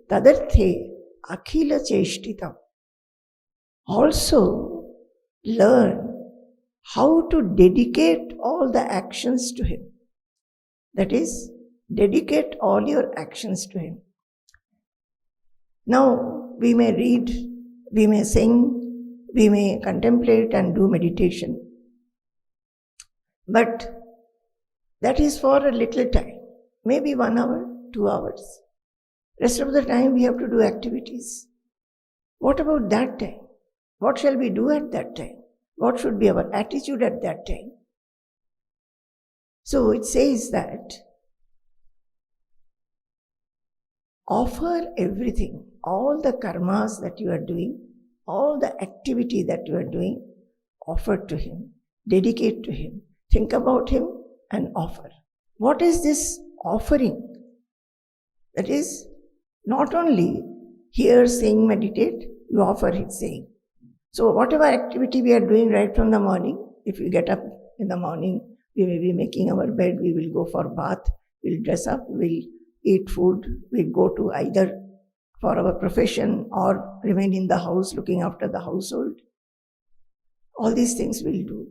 tadarthe akhila cheshtitam. Also learn how to dedicate all the actions to Him. That is, dedicate all your actions to Him. Now, we may read, we may sing, we may contemplate and do meditation. But that is for a little time, maybe 1 hour, 2 hours. Rest of the time we have to do activities. What about that time? What shall we do at that time? What should be our attitude at that time? So it says that offer everything, all the karmas that you are doing, all the activity that you are doing, offer to Him, dedicate to Him, think about Him and offer. What is this offering? That is, not only hear, sing, meditate, you offer His saying. So whatever activity we are doing right from the morning, if we get up in the morning, we may be making our bed, we will go for bath, we'll dress up, we'll eat food, we'll go to either for our profession or remain in the house looking after the household. All these things we'll do.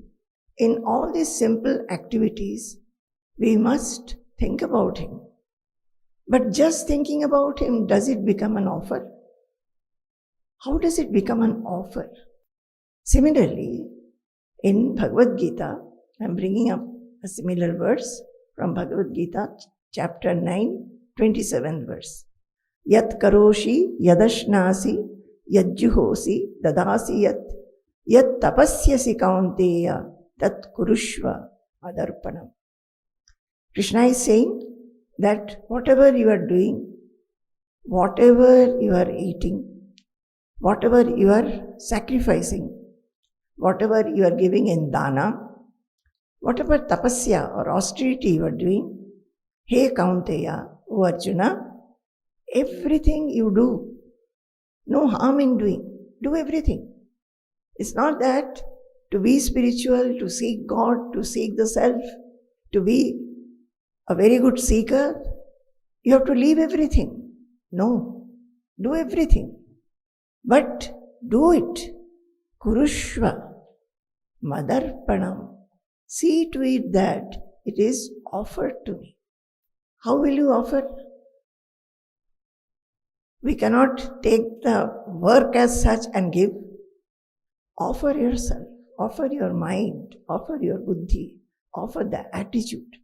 In all these simple activities, we must think about Him. But just thinking about Him, does it become an offer? How does it become an offer? Similarly, in Bhagavad Gita, I am bringing up a similar verse from Bhagavad Gita, chapter 9, 27th verse. Yat karoshi yadashnasi yajjuhosi dadasi yat tapasyasi kaunteya tat kurushva adarpanam. Krishna is saying that whatever you are doing, whatever you are eating, whatever you are sacrificing, whatever you are giving in dana, whatever tapasya or austerity you are doing, hey Kaunteya, O Arjuna, everything you do, no harm in doing, do everything. It's not that to be spiritual, to seek God, to seek the self, to be a very good seeker, you have to leave everything. No, do everything. But do it. Kurushva Madarpanam. See to it that it is offered to me. How will you offer? We cannot take the work as such and give. Offer yourself, offer your mind, offer your buddhi, offer the attitude.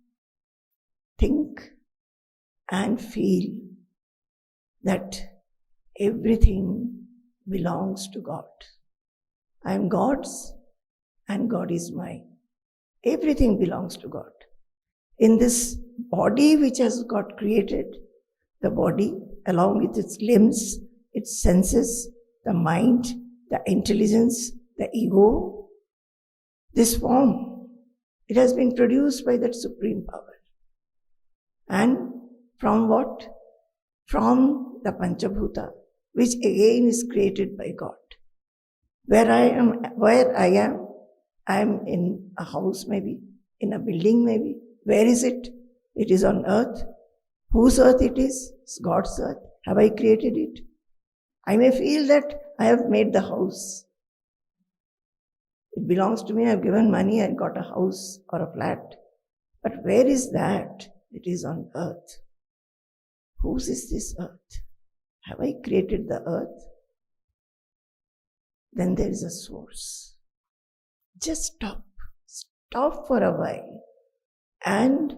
Think and feel that everything belongs to God. I am God's and God is mine. Everything belongs to God. In this body which has got created, the body along with its limbs, its senses, the mind, the intelligence, the ego, this form, it has been produced by that supreme power. And from what? From the Panchabhuta, which again is created by God. Where I am in a house maybe, in a building maybe. Where is it? It is on earth. Whose earth it is? It's God's earth. Have I created it? I may feel that I have made the house. It belongs to me, I have given money, I got a house or a flat. But where is that? It is on earth. Whose is this earth? Have I created the earth? Then there is a source. Just stop. Stop for a while and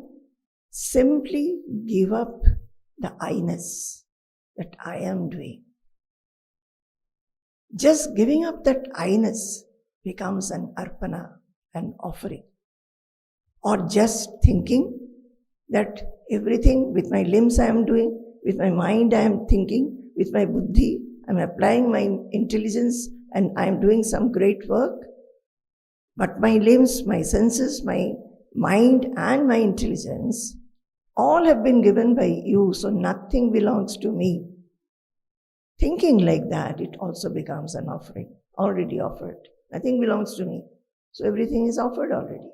simply give up the I-ness that I am doing. Just giving up that I-ness becomes an arpana, an offering. Or just thinking that everything with my limbs I am doing, with my mind I am thinking, with my buddhi I am applying my intelligence and I am doing some great work. But my limbs, my senses, my mind and my intelligence, all have been given by you, so nothing belongs to me. Thinking like that, it also becomes an offering, already offered. Nothing belongs to me, so everything is offered already.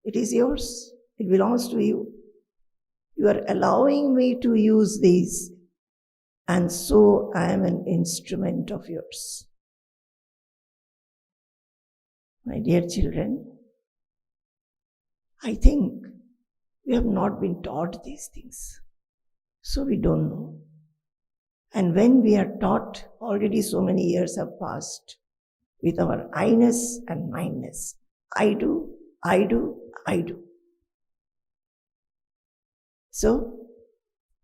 It is yours, it belongs to you. You are allowing me to use these and so I am an instrument of yours. My dear children, I think we have not been taught these things, so we don't know. And when we are taught, already so many years have passed, with our I-ness and mine-ness. I do, I do, I do. So,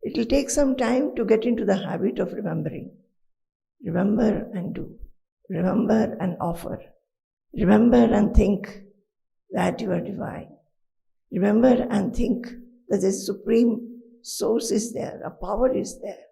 it will take some time to get into the habit of remembering. Remember and do. Remember and offer. Remember and think that you are divine. Remember and think that the supreme source is there, a power is there.